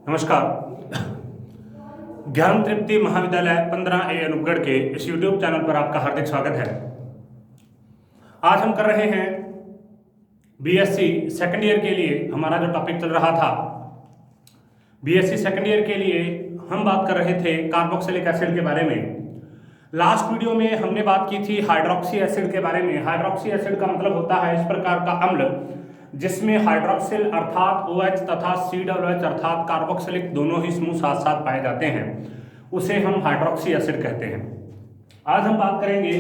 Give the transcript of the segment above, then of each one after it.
नमस्कार। ज्ञान तृप्ति महाविद्यालय 15A अनूपगढ़ के इस YouTube चैनल पर आपका हार्दिक स्वागत है। आज हम कर रहे हैं बीएससी सेकंड ईयर के लिए। हमारा जो टॉपिक चल रहा था बीएससी सेकंड ईयर के लिए, हम बात कर रहे थे कार्बोक्सिलिक एसिड के बारे में। लास्ट वीडियो में हमने बात की थी हाइड्रोक्सी एसिड के बारे में। हाइड्रोक्सी एसिड का मतलब होता है इस प्रकार का अम्ल जिसमें हाइड्रोक्सिल अर्थात OH तथा COOH अर्थात कार्बोक्सिलिक दोनों ही समूह साथ साथ पाए जाते हैं, उसे हम हाइड्रोक्सी एसिड कहते हैं। आज हम बात करेंगे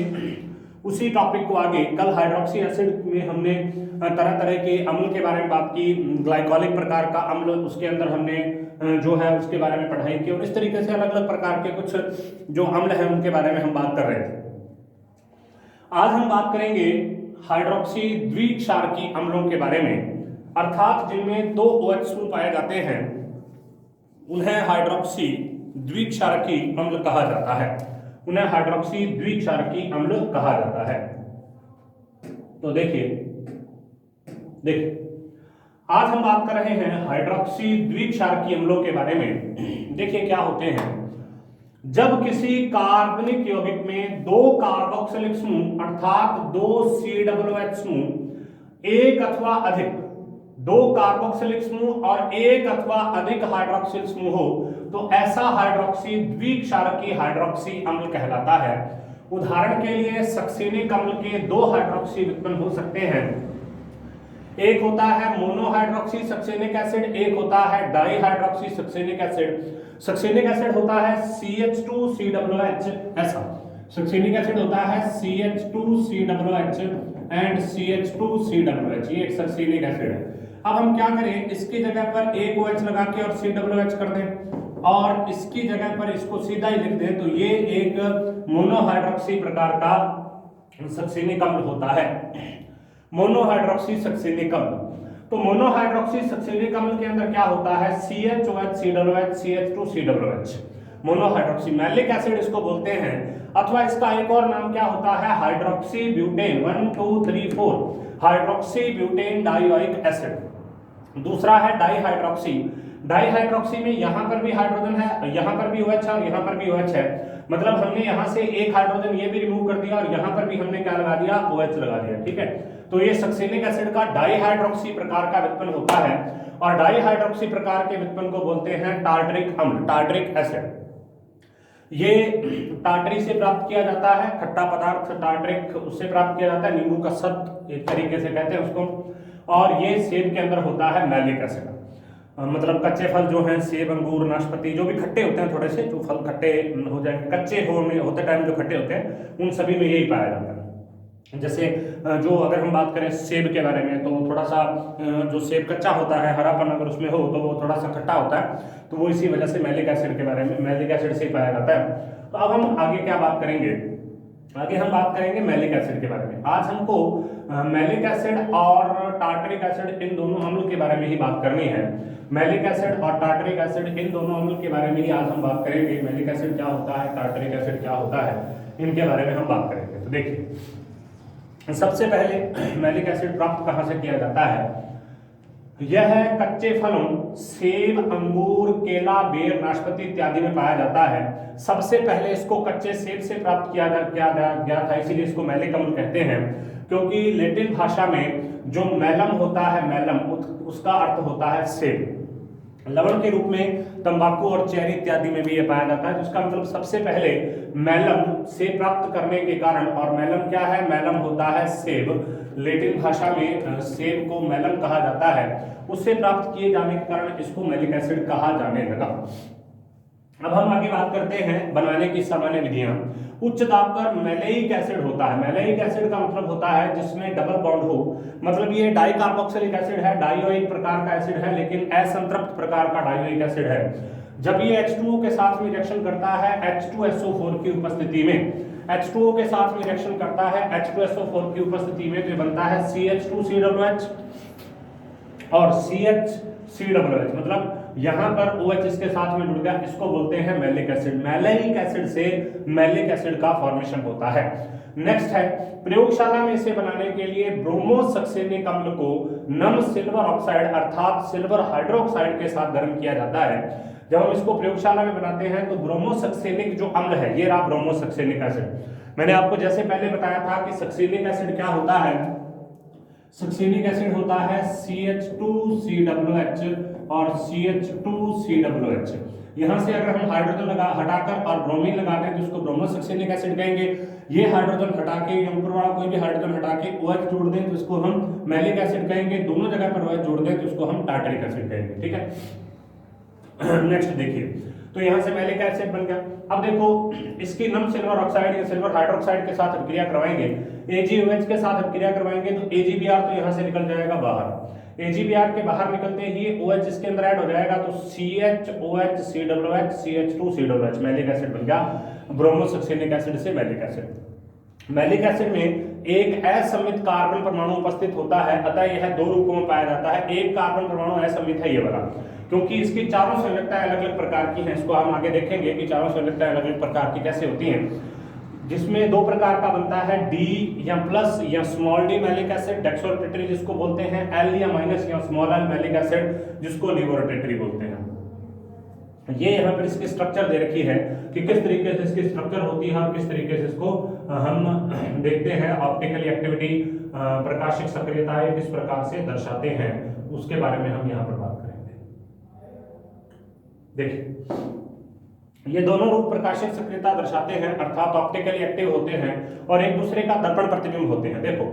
उसी टॉपिक को आगे। कल हाइड्रोक्सी एसिड में हमने तरह तरह के अम्ल के बारे में बात की, ग्लाइकोलिक प्रकार का अम्ल, उसके अंदर हमने जो है उसके बारे में पढ़ाई की, और इस तरीके से अलग अलग प्रकार के कुछ जो अम्ल हैं उनके बारे में हम बात कर रहे थे। आज हम बात करेंगे हाइड्रोक्सी द्विक्षारकी अम्लों के बारे में, अर्थात जिनमें दो OH समूह पाए जाते हैं उन्हें हाइड्रोक्सी द्विक्षारकी अम्ल कहा जाता है। उन्हें हाइड्रोक्सी द्विक्षारकी अम्ल कहा जाता है। तो देखिए आज हम बात कर रहे हैं हाइड्रोक्सी द्विक्षारकी अम्लों के बारे में। देखिए क्या होते हैं। जब किसी कार्बनिक यौगिक में दो कार्बोक्सिलिक समूह अर्थात दो COOH समूह, एक अथवा अधिक दो कार्बोक्सिलिक समूह और एक अथवा अधिक हाइड्रोक्सिल समूह हो तो ऐसा हाइड्रोक्सी द्विक्षारकी हाइड्रोक्सी अम्ल कहलाता है। उदाहरण के लिए सक्सेनिक अम्ल के दो हाइड्रोक्सी व्युत्पन्न हो सकते हैं। एक होता है मोनोहाइड्रोक्सी सक्सेनिक एसिड, एक होता है dihydroxy succinic acid. Succinic acid होता है CH2COOH, ऐसा सक्सेनिक एसिड होता है CH2COOH एंड CH2COOH, ये एक सक्सेनिक एसिड है। अब हम क्या करें, इसकी जगह पर एक OH लगा के और COOH कर दें और इसकी जगह पर इसको सीधा ही लिख दें, तो ये एक मोनोहाइड्रोक्सी प्रकार का सक्सेनिक अम्ल होता है। मोनोहाइड्रोक्सी सक्सेनिक अम्ल। तो मोनोहाइड्रोक्सी सक्सेनिक अम्ल के अंदर क्या होता है, CHOH COOH CH2COOH, monohydroxy malic acid इसको बोलते हैं। अथवा इसका एक और नाम क्या होता है, hydroxy butane, 1 2 3 4 hydroxy butane dioic acid. दूसरा है डाइहाइड्रोक्सी। डाइहाइड्रोक्सी में यहां पर भी हाइड्रोजन है, यहां पर भी OH है और यहां पर भी OH है। मतलब हमने यहां से एक हाइड्रोजन ये भी रिमूव कर दिया और यहां पर भी हमने क्या लगा दिया, OH लगा दिया। ठीक है, तो ये सक्सेनिक एसिड का डाइहाइड्रोक्सी प्रकार का व्युत्पन्न होता है और डाइहाइड्रोक्सी प्रकार के व्युत्पन्न को बोलते हैं टार्टरिक अम्ल, टार्टरिक एसिड। ये टार्टरी से प्राप्त किया जाता है, खट्टा पदार्थ टार्टरिक उससे प्राप्त किया जाता है, नींबू का सत एक तरीके से कहते हैं उसको। और ये सेब के अंदर होता है मैलिक एसिड। मतलब कच्चे फल जो हैं, सेब अंगूर नाशपाती जो भी खट्टे होते हैं, थोड़े से जो फल खट्टे हो जाए, कच्चे होते टाइम जो खट्टे होते हैं, उन सभी में यही पाया जाता है। जैसे जो अगर हम बात करें सेब के बारे में, तो थोड़ा सा जो सेब कच्चा होता है, हरापन अगर उसमें हो तो वो थोड़ा सा खट्टा होता है, तो वो इसी वजह से मैलिक एसिड के बारे में, मैलिक एसिड से ही पाया जाता है। तो अब हम आगे क्या बात करेंगे, आगे हम बात करेंगे मैलिक एसिड के बारे में। आज हमको मैलिक एसिड और टार्टरिक एसिड इन दोनों अम्ल के बारे में ही बात करनी है। मैलिक एसिड और टार्टरिक एसिड इन दोनों अम्ल के बारे में ही आज हम बात करेंगे। मैलिक एसिड क्या होता है, टार्टरिक एसिड क्या होता है, इनके बारे में हम बात करेंगे। तो देखिए सबसे पहले मैलिक एसिड प्राप्त कहां से किया जाता है। यह कच्चे फलों सेब अंगूर केला बेर नाशपाती इत्यादि में पाया जाता है। सबसे पहले इसको कच्चे सेब से प्राप्त किया गया था, इसीलिए इसको मैलिक अम्ल कहते हैं। क्योंकि लैटिन भाषा में जो मैलम होता है, मैलम उसका अर्थ होता है सेब। लवण के रूप में तंबाकू और चेरी इत्यादि में भी यह पाया जाता है, जिसका मतलब सबसे पहले मैलम से प्राप्त करने के कारण, और मैलम क्या है, मैलम होता है सेब। लैटिन भाषा में सेब को मैलम कहा जाता है, उससे प्राप्त किए जाने के कारण इसको मैलिक एसिड कहा जाने लगा। अब हम आगे बात करते हैं बनाने की सामान्य विधियां। उच्च दाब पर मैलेइक एसिड होता है। मैलेइक एसिड का मतलब होता है जिसमें डबल बॉन्ड हो, मतलब ये डाइकार्बोक्सिलिक एसिड है, डाइओइक प्रकार का एसिड है, लेकिन असंतृप्त प्रकार का डाइओइक एसिड है। जब ये H2O के साथ में रिएक्शन करता है H2SO4 की उपस्थिति में, H2O के साथ में रिएक्शन करता है H2SO4 की उपस्थिति में, तो ये बनता है CH2COOH और CH3COOH, मतलब यहां पर OH इसके साथ में जुड़ गया, इसको बोलते हैं मैलिक एसिड। मैलेइक एसिड से मैलिक एसिड का फॉर्मेशन होता है। नेक्स्ट है, प्रयोगशाला में इसे बनाने के लिए ब्रोमोसक्सेनिक अम्ल को नम सिल्वर ऑक्साइड अर्थात सिल्वर हाइड्रोक्साइड के साथ गर्म किया जाता है। जब हम इसको प्रयोगशाला में बनाते हैं तो ब्रोमोसक्सेनिक जो अम्ल है, ये रहा ब्रोमोसक्सेनिक एसिड। मैंने आपको जैसे पहले बताया था कि सक्सेनिक एसिड क्या होता है, सक्सेनिक एसिड होता है CH2COOH और CH2COOH। यहां से अगर हम हाइड्रोजन हटाकर और ब्रोमीन लगा दें तो इसको ब्रोमोसक्सेनिक एसिड कहेंगे। ये हाइड्रोजन हटा के ऊपर वाला कोई भी हाइड्रोजन हटा के OH जोड़ दें तो इसको हम मैलिक एसिड कहेंगे। दोनों जगह पर OH जोड़ दें तो इसको हम टार्टरिक एसिड कहेंगे। ठीक है, नेक्स्ट देखिए, तो यहां से मैलिक एसिड बन गया। अब देखो, इसकी नम सिल्वर ऑक्साइड या सिल्वर हाइड्रोक्साइड के साथ अभिक्रिया करवाएंगे, AgOH के साथ अभिक्रिया करवाएंगे तो AgBr तो यहां से निकल जाएगा बाहर। AgBr के बाहर निकलते ही OH इसके अंदर ऐड हो जाएगा तो CHOH COOH CH2COOH malic acid बन गया ब्रोमोसक्सेनिक एसिड से मैलिक एसिड। मैलिक एसिड में एक असमित कार्बन परमाणु उपस्थित होता है, अतः यह दो रूपों में पाया जाता है। एक कार्बन परमाणु असमित है ये वाला, क्योंकि इसकी चारों संयुक्ताएं अलग अलग प्रकार की हैं। इसको हम आगे देखेंगे कि चारों संयुक्ताएं अलग अलग प्रकार की कैसे होती हैं, जिसमें दो प्रकार का बनता है, डी या प्लस या स्मॉल डी मैलिक एसिड डेक्सोरोटेटरी जिसको बोलते हैं, एल या माइनस या स्मॉल एल मैलिक एसिड जिसको लिवोरोटेटरी बोलते हैं। ये यहाँ पर इसकी स्ट्रक्चर दे रखी है कि किस तरीके से इसकी स्ट्रक्चर होती है और किस तरीके से इसको हम देखते हैं। ऑप्टिकल एक्टिविटी, प्रकाशिक सक्रियता किस प्रकार से दर्शाते हैं उसके बारे में हम यहाँ पर बात करेंगे। देखिए, ये दोनों रूप प्रकाशिक सक्रियता दर्शाते हैं अर्थात ऑप्टिकली एक्टिव होते हैं और एक दूसरे का दर्पण प्रतिबिंब होते हैं। देखो,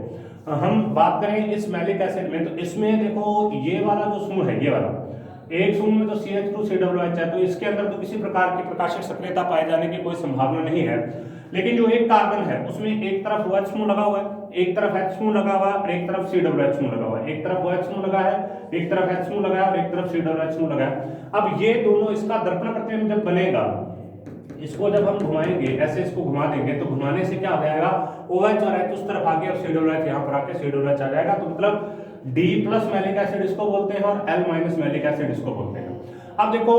हम बात करें इस मैलिक एसिड में तो इसमें देखो ये वाला जो समूह है, ये वाला एक समूह में तो CH2COOH है, तो इसके अंदर तो किसी प्रकार की प्रकाशिक सक्रियता पाए जाने की कोई संभावना नहीं है। लेकिन जो एक कार्बन है उसमें एक तरफ OH समूह लगा हुआ है, एक तरफ H समूह लगा हुआ है और एक तरफ COOH समूह लगा हुआ है। एक तरफ OH समूह लगा है, एक तरफ H समूह लगा है और एक तरफ COOH समूह लगा है। अब ये दोनों, इसका दर्पण प्रतिबिंब जब बनेगा, इसको जब हम घुमाएंगे, ऐसे इसको घुमा देंगे तो घुमाने से क्या हो जाएगा, OH और H उस तरफ आगे और COOH यहाँ पर आके COOH आ जाएगा। तो मतलब D प्लस मैलिक एसिड इसको बोलते हैं और L माइनस मैलिक एसिड इसको बोलते हैं। अब देखो,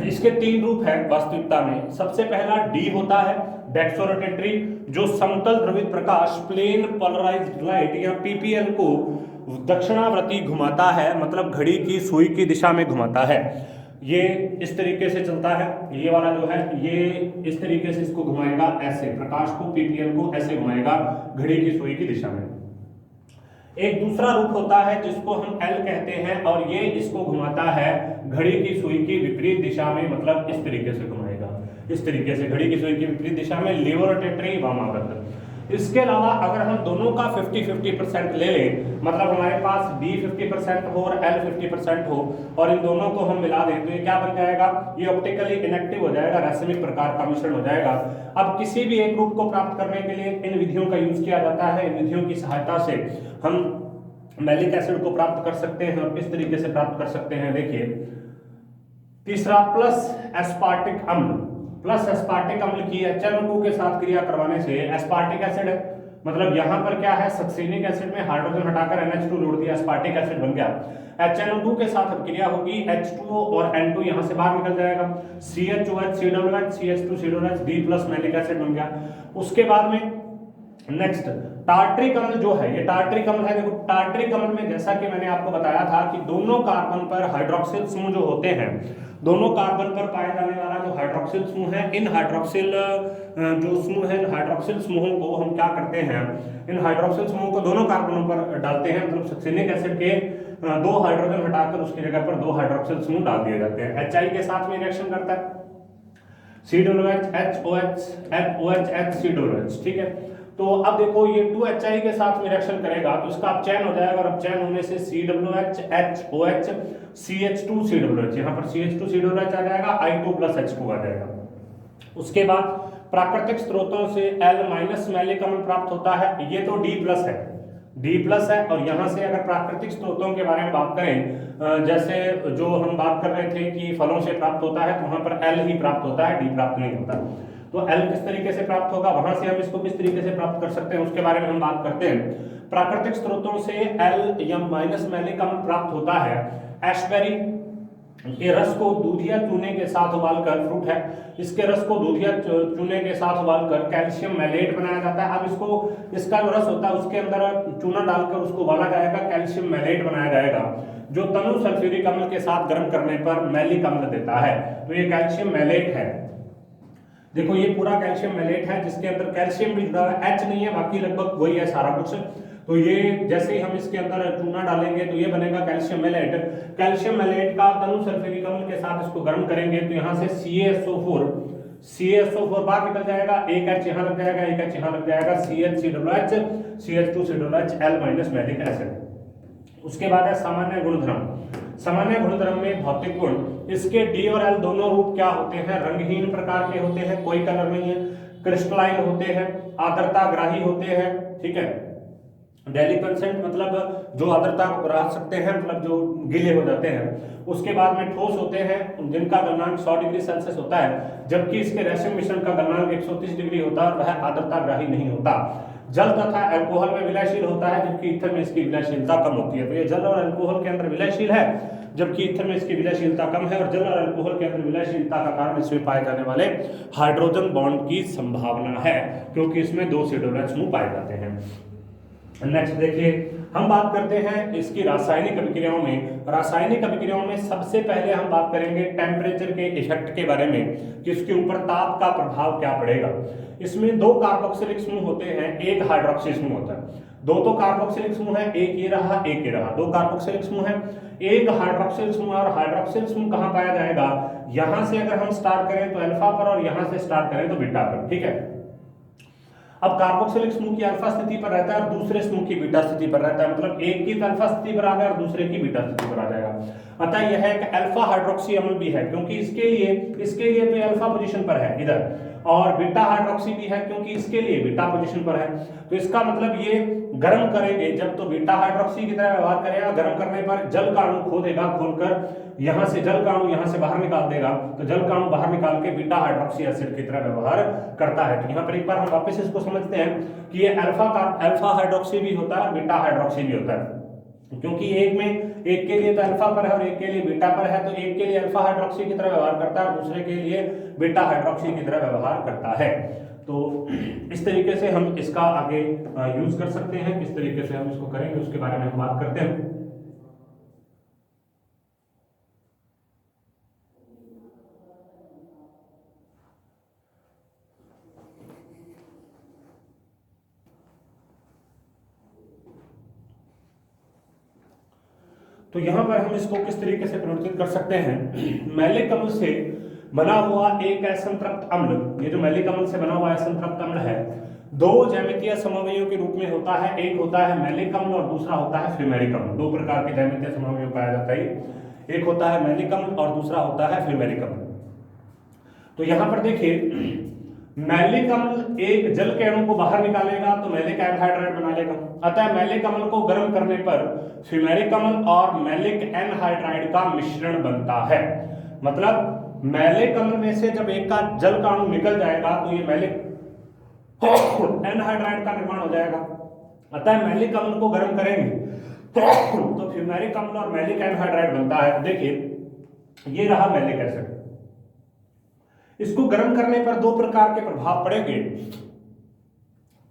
इसके तीन रूप है वास्तविकता में। सबसे पहला D होता है डेक्सोरोटेटरी, जो समतल ध्रुवित प्रकाश प्लेन पोलराइज्ड लाइट या PPL को दक्षिणावर्ती घुमाता है, मतलब घड़ी की सुई की दिशा में घुमाता है। ये इस तरीके से चलता है, ये वाला जो है ये इस तरीके से इसको घुमाएगा, ऐसे प्रकाश को PPL को ऐसे घुमाएगा घड़ी की सुई की दिशा में। एक दूसरा रूप होता है जिसको हम L कहते हैं और ये इसको घुमाता है घड़ी की सुई की विपरीत दिशा में, मतलब इस तरीके से घुमाएगा, इस तरीके से घड़ी की सुई की विपरीत दिशा में, लिवोरोटेटरी वामावर्त। इसके अलावा अगर हम दोनों का 50-50% ले लें, मतलब हमारे पास D 50% हो और L 50% हो और इन दोनों को हम मिला दें तो ये क्या बन जाएगा, ये ऑप्टिकली इनएक्टिव हो जाएगा, रैसमिक प्रकार का मिश्रण हो जाएगा। अब किसी भी एक रूप को प्राप्त करने के लिए इन विधियों का यूज किया जाता है। इन विधियों की सहायता से हम मैलिक एसिड को प्राप्त कर सकते हैं और किस तरीके से प्राप्त कर सकते हैं, देखिए। तीसरा, प्लस एस्पार्टिक अम्ल। प्लस एस्पार्टिक अम्ल की HNO2 के साथ क्रिया करवाने से, एस्पार्टिक एसिड है मतलब यहाँ पर क्या है, सक्सेनिक एसिड में हाइड्रोजन हटाकर NH2 जोड़ दिया, एस्पार्टिक एसिड बन गया। HNO2 के साथ क्रिया होगी, H2O और N2 यहाँ से बाहर निकल जाएगा, CHOH COOH CH2COOH D plus malic acid बन गया। उसके बाद में नेक्स्ट टार्टरिक अम्ल जो है, ये टार्टरिक अम्ल है। देखो, टार्टरिक अम्ल में जैसा कि मैंने आपको बताया था कि दोनों कार्बन पर हाइड्रोक्सिल समूह जो होते हैं, दोनों कार्बन पर पाए जाने वाला जो हाइड्रोक्सिल समूह है, इन हाइड्रोक्सिल जो समूह है, इन हाइड्रोक्सिल समूहों को हम क्या करते हैं, इन हाइड्रोक्सिल समूहों को दोनों कार्बनों पर डालते हैं, मतलब सक्सेनिक एसिड के दो हाइड्रोजन हटाकर उसकी जगह पर दो हाइड्रोक्सिल समूह डाल दिए जाते हैं। HI के साथ में रिएक्शन करता है, COOH HOH OH COOH, ठीक है। तो अब देखो, ये 2HI के साथ में रिएक्शन करेगा तो इसका अपचयन हो जाएगा और अपचयन होने से COOH HOH CH2COOH, यहाँ पर CH2COOH आ जाएगा, I2 प्लस H2 आ जाएगा। उसके बाद प्राकृतिक स्रोतों से L माइनस मैलिक अम्ल प्राप्त होता है, ये तो D प्लस है, D प्लस है। और यहाँ से अगर प्राकृतिक स्रोतों के बारे में बात करें, जैसे जो हम बात कर रहे थे कि फलों से प्राप्त होता है, तो वहाँ पर L ही प्राप्त होता है, D प्राप्त नहीं होता। तो L किस तरीके से प्राप्त होगा, वहां से हम इसको किस तरीके से प्राप्त कर सकते हैं उसके बारे में हम बात करते हैं। प्राकृतिक स्रोतों से L या माइनस मैलिक अम्ल प्राप्त होता है। एशबेरी के रस को दूध या चूने के साथ उबालकर, फ्रूट है, इसके रस को दूध या चूने के साथ उबालकर कैल्शियम मैलेट बनाया जाता है। अब इसको, इसका जो रस होता है उसके अंदर चूना डालकर उसको उबाला जाएगा, कैल्शियम मैलेट बनाया जाएगा, जो तनु सल्फ्यूरिक अम्ल के साथ गर्म करने पर मैलिक अम्ल देता है। तो ये कैल्शियम मैलेट है। देखो ये पूरा कैल्शियम मैलेट है जिसके अंदर कैल्शियम भी जुड़ा है, एच नहीं है, बाकी लगभग वही है सारा कुछ। तो ये जैसे ही हम इसके अंदर चूना डालेंगे तो ये बनेगा कैल्शियम मैलेट। कैल्शियम मैलेट का तनु सल्फ्यूरिक अम्ल के साथ इसको गर्म करेंगे तो यहाँ से CaSO4 बाहर निकल जाएगा, एक H यहाँ लग जाएगा, एक H यहाँ लग जाएगा, CH3COOH CH2COOH L- malic acid. उसके बाद है सामान्य गुणधर्म। सामान्य गुणधर्म में भौतिक गुण, इसके D और L दोनों रूप क्या होते हैं? रंगहीन प्रकार के होते हैं, कोई कलर नहीं है, क्रिस्टलाइन होते हैं, आर्द्रताग्राही होते हैं, ठीक है, डेलिक्वेंसेंट मतलब जो आर्द्रता को ग्राह सकते हैं, मतलब जो गीले हो जाते हैं। उसके बाद में ठोस होते हैं जिनका गलनांक 100 डिग्री सेल्सियस होता है, जबकि इसके रेशम मिश्रण का गलनांक 130 डिग्री होता है और वह आर्द्रताग्राही नहीं होता। जल तथा अल्कोहल में विलयशील होता है, जबकि ईथर में इसकी विलयशीलता कम होती है। तो ये जल और अल्कोहल के अंदर विलयशील है, जबकि ईथर में इसकी विलयशीलता कम है, और जल और अल्कोहल के अंदर विलयशीलता का कारण इसमें पाए जाने वाले हाइड्रोजन बॉन्ड की संभावना है, क्योंकि इसमें 2 COOH समूह पाए जाते हैं। नेक्स्ट देखिए, हम बात करते हैं इसकी रासायनिक अभिक्रियाओं में। रासायनिक अभिक्रियाओं में सबसे पहले हम बात करेंगे टेम्परेचर के इफेक्ट के बारे में कि इसके ऊपर ताप का प्रभाव क्या पड़ेगा। इसमें 2 कार्बोक्सिलिक समूह होते हैं, एक हाइड्रोक्सी समूह होता है। 2 तो कार्बोक्सिलिक समूह है, एक ये रहा, एक ये रहा, 2 कार्बोक्सिलिक समूह है, एक हाइड्रोक्सिल समूह। और हाइड्रोक्सिल समूह कहाँ पाया जाएगा? यहां से अगर हम स्टार्ट करें तो अल्फा पर, और यहां से स्टार्ट करें तो बीटा पर, ठीक है। अब कार्बोक्सिलिक समूह की अल्फा स्थिति पर रहता है और दूसरे समूह की बीटा स्थिति पर रहता है, मतलब एक की अल्फा स्थिति पर आ गया और दूसरे की बीटा स्थिति पर आ जाएगा। अतः यह एक अल्फा हाइड्रोक्सी अम्ल भी है, क्योंकि इसके लिए तो अल्फा पोजीशन पर है इधर, और बीटा हाइड्रोक्सी भी है क्योंकि इसके लिए बीटा पोजीशन पर है। तो इसका मतलब ये गर्म करेंगे जब तो बीटा हाइड्रोक्सी की तरह व्यवहार करेगा, गर्म करने पर जल का अणु खो देगा, खोलकर यहां से जल का अणु यहां से बाहर निकाल देगा, तो जल का अणु बाहर निकाल के बीटा हाइड्रोक्सी एसिड की तरह व्यवहार करता है। तो यहाँ पर एक बार हम वापस इसको समझते हैं कि ये अल्फा हाइड्रोक्सी भी होता है, बीटा हाइड्रोक्सी भी होता है, क्योंकि एक के लिए तो अल्फा पर है और एक के लिए बीटा पर है, तो एक के लिए अल्फा हाइड्रोक्सी की तरह व्यवहार करता है और दूसरे के लिए बीटा हाइड्रोक्सी की तरह व्यवहार करता है। तो इस तरीके से हम इसका आगे यूज कर सकते हैं, किस तरीके से हम इसको करेंगे उसके बारे में हम बात करते हैं। तो यहां पर हम इसको किस तरीके से परिवर्तित कर सकते हैं? मैलिक अम्ल से बना हुआ एक असंतृप्त अम्ल, ये जो मैलिक अम्ल से बना हुआ असंतृप्त अम्ल है, 2 ज्यामितीय समअवयवों के रूप में होता है। एक होता है मैलिक अम्ल और दूसरा होता है फ्यूमेरिक अम्ल। 2 प्रकार के ज्यामितीय समअवयव पाया जाता है, एक होता है मैलिक अम्ल और दूसरा होता है फ्यूमेरिक अम्ल। तो यहां पर देखिए, मैलिक अम्ल एक जल के अणु को बाहर निकालेगा तो मैलिक एनहाइड्राइड बना लेगा। अतः मैलिक अम्ल को गर्म करने पर फ्यूमेरिक अम्ल और मैलिक एनहाइड्राइड का मिश्रण बनता है। मतलब मैलिक अम्ल में से जब एक का जल का अणु निकल जाएगा तो ये मैलिक एनहाइड्राइड का निर्माण हो जाएगा। अतः मैलिक अम्ल को गर्म करेंगे तो फ्यूमेरिक अम्ल और मैलिक एनहाइड्राइड बनता है। देखिए ये रहा मैलिक एसिड, इसको गर्म करने पर 2 प्रकार के प्रभाव पड़ेंगे।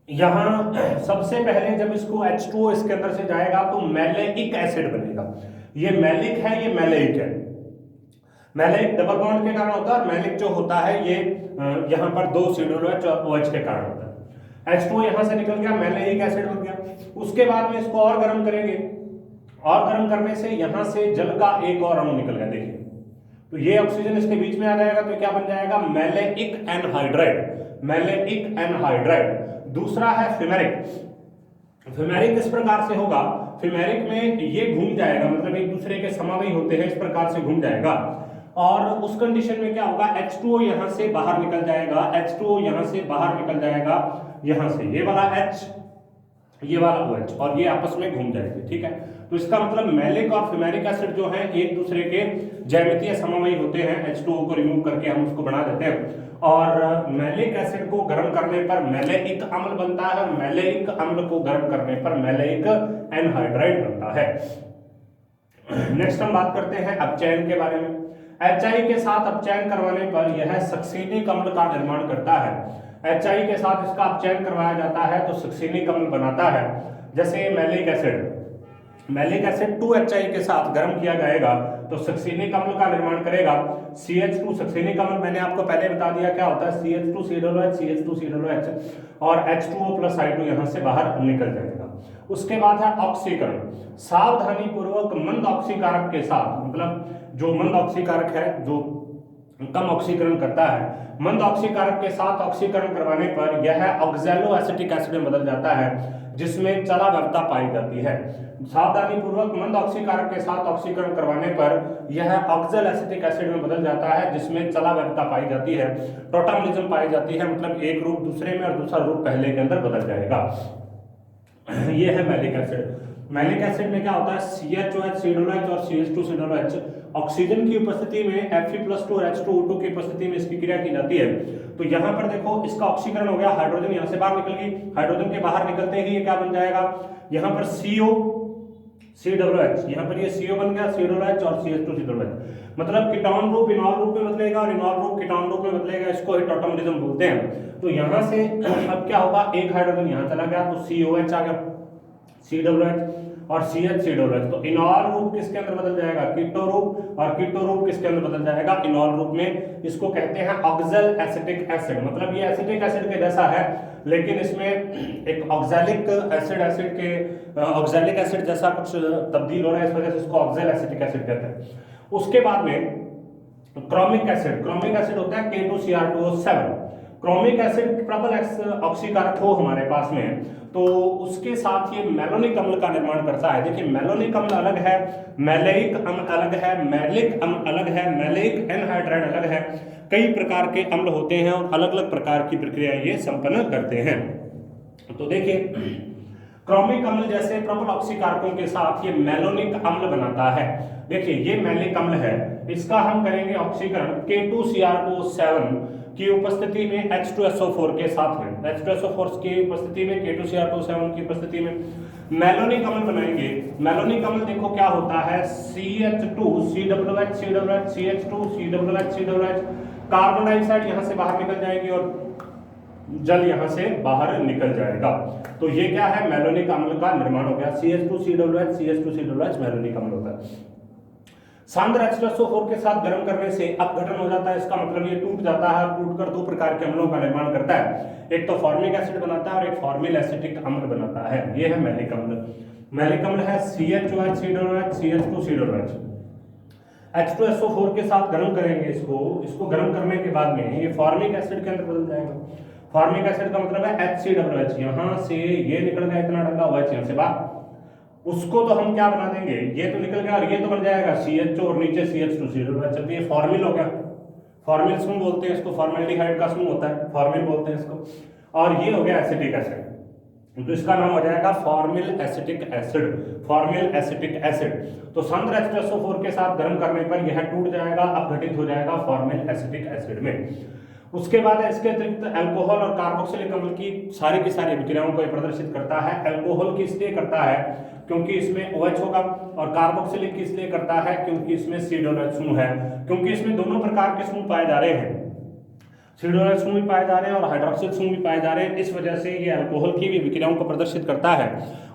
यहां सबसे पहले जब इसको H2O इसके अंदर से जाएगा तो मैलेइक एसिड बनेगा। ये मैलिक है, ये मैलेइक है। मैलेइक डबल बॉन्ड के कारण होता है और मैलिक जो होता है ये यहां पर 2 COOH और OH के कारण होता है। H2O यहां से निकल गया, मैलेइक एसिड बन गया। उसके बाद में इसको और गर्म करेंगे, और गर्म करने से यहां से जल का एक और अणु निकल गया। देखिए तो ये ऑक्सीजन इसके बीच में आ जाएगा तो क्या बन जाएगा? Maleic anhydride. Maleic anhydride. दूसरा है फ्यूमेरिक। फ्यूमेरिक इस प्रकार से होगा, फ्यूमेरिक में ये घूम जाएगा, मतलब एक दूसरे के समावयी होते हैं, इस प्रकार से घूम जाएगा। और उस कंडीशन में क्या होगा? H2O यहां से बाहर निकल जाएगा, H2O यहां से बाहर निकल जाएगा, यहां से ये वाला H, ये वाला OH, और ये आपस में घूम जाएंगे, ठीक है। तो इसका मतलब मैलिक और फ्यूमेरिक एसिड जो है एक दूसरे के ज्यामितीय समअवयवी होते हैं। H2O को रिमूव करके हम उसको बना देते हैं, और मैलिक एसिड को गर्म करने पर मैलेइक अम्ल बनता है, और मैलेइक अम्ल को गर्म करने पर मैलेइक एनहाइड्राइड बनता है। नेक्स्ट हम बात करते हैं अपचयन के बारे में। HI के साथ अपचयन करवाने पर यह सक्सेनिक अम्ल का निर्माण करता है। HI के साथ इसका अपचयन करवाया जाता है तो सक्सेनिक अम्ल बनाता है। जैसे malic acid, malic acid 2HI के साथ गर्म किया जाएगा तो सक्सेनिक अम्ल का निर्माण करेगा। CH2 सक्सेनिक अम्ल मैंने आपको पहले बता दिया क्या होता है, CH2COOH, CH2COOH और H2O+I2 यहाँ से बाहर निकल जाएगा। उसके बाद है ऑक्सीकरण। सावधानी पूर्वक मंद ऑक्सीकारक के साथ, मतलब जो मंद ऑक्सीकारक है जो कम ऑक्सीकरण करता है, मंद ऑक्सीकारक के साथ ऑक्सीकरण करवाने पर यह ऑक्सैलो एसिटिक एसिड में बदल जाता है जिसमें चलावरता पाई जाती है। सावधानी पूर्वक मंद ऑक्सीकारक के साथ ऑक्सीकरण करवाने पर यह ऑक्सैलो एसिटिक एसिड में बदल जाता है जिसमें चलावरता पाई जाती है, टोटामलिज्म पाई जाती है, मतलब एक रूप दूसरे में और दूसरा रूप पहले के अंदर बदल जाएगा। ये है मैलिक एसिड। मैलिक एसिड में क्या होता है, CHOH, COOH और CH2COOH ऑक्सीजन की उपस्थिति में Fe+2 और H2O2 की उपस्थिति में इसकी क्रिया की जाती है। तो यहाँ पर देखो इसका ऑक्सीकरण हो गया, हाइड्रोजन यहाँ से बाहर निकल गई, हाइड्रोजन के बाहर निकलते ही ये क्या बन जाएगा, यहाँ पर CO COOH, यहाँ पर ये CO बन गया, COOH और CH2COOH, मतलब कीटोन रूप इनॉल रूप में बदलेगा और इनॉल रूप कीटोन रूप में बदलेगा, इसको ही टोटामलिज्म बोलते हैं। तो यहाँ से अब क्या होगा, एक हाइड्रोजन यहाँ चला गया तो COH आ गया, COOH और CH तो इनॉल रूप किसके अंदर बदल जाएगा, कीटो रूप, और कीटो रूप किसके अंदर बदल जाएगा, इनॉल रूप में। इसको कहते हैं ऑक्सैलो एसिटिक एसिड, मतलब ये एसिटिक एसिड के जैसा है लेकिन इसमें एक ऑक्सैलिक एसिड जैसा कुछ तब्दील हो रहा है, इस वजह से इसको ऑक्सैलो एसिटिक एसिड कहते हैं। उसके बाद में क्रोमिक एसिड होता है K2Cr2O7। क्रोमिक एसिड प्रबल ऑक्सीकारक हो हमारे पास में तो उसके साथ ये मैलोनिक अम्ल का निर्माण करता है। देखिए मैलोनिक अम्ल अलग है, मैलेइक अम्ल अलग है, मैलिक अम्ल अलग है, मैलेइक एनहाइड्राइड अलग है। कई प्रकार के अम्ल होते हैं और अलग अलग प्रकार की प्रक्रियाएं ये संपन्न करते हैं। तो देखिए क्रोमिक अम्ल जैसे प्रबल ऑक्सीकारकों के साथ ये मैलोनिक अम्ल बनाता है। देखिए ये मैलिक अम्ल है, इसका हम करेंगे ऑक्सीकरण K2Cr2O7 की उपस्थिति में H2SO4 के साथ में, H2SO4 की उपस्थिति में K2Cr2O7 की उपस्थिति में मैलोनिक अम्ल बनाएंगे। मैलोनिक अम्ल देखो क्या होता है, CH2COOH CH2COOH कार्बन डाइऑक्साइड यहाँ से बाहर निकल जाएगी और जल यहाँ से बाहर निकल जाएगा। तो ये क्या है, मैलोनिक अम्ल का निर्माण हो गया। CH2COOH मैलोनिक अम्ल होता है। सांद्र H2SO4 के साथ गर्म करने से अपघटन हो जाता है, इसका मतलब ये टूट जाता है, टूटकर दो प्रकार के अम्लों का निर्माण करता है, एक तो फॉर्मिक एसिड बनाता है और एक फॉर्मिल एसिटिक अम्ल बनाता है। ये है मैलिक अम्ल। मैलिक अम्ल है CHOH CH2COOH। H2SO4 के साथ गर्म करेंगे इसको गर्म करने के बाद में ये फॉर्मिक एसिड के अंदर बदल जाएगा। फॉर्मिक एसिड का मतलब है HCOOH, यहाँ से ये निकल गया इतना डंगा OH यहाँ से बाहर, उसको तो हम क्या बना देंगे, ये तो निकल गया और ये तो बन जाएगा CHO और नीचे CH2COOH। तो ये फॉर्मिल हो गया, फॉर्मिल समूह बोलते हैं इसको, फॉर्मेल्डिहाइड का समूह होता है, फॉर्मिल बोलते हैं इसको। और ये हो गया एसिटिक एसिड, तो इसका नाम हो जाएगा formal acetic acid, formal acetic acid. तो सांद्र H2SO4 के साथ गर्म करने पर यह टूट जाएगा, अपघटित हो जाएगा फॉर्मिल एसिटिक एसिड में। उसके बाद इसके अतिरिक्त अल्कोहल और कार्बोक्सिलिक अम्ल की सारी विक्रियाओं को प्रदर्शित करता है। अल्कोहल की इसलिए करता है क्योंकि इसमें OH होगा, और कार्बोक्सिलिक की इसलिए करता है क्योंकि इसमें COOH समूह है, क्योंकि इसमें दोनों प्रकार के समूह पाए जा रहे हैं, COOH समूह भी पाए जा रहे हैं और हाइड्रोक्सिल समूह भी पाए जा रहे हैं। इस वजह से ये अल्कोहल की भी विक्रियाओं को प्रदर्शित करता है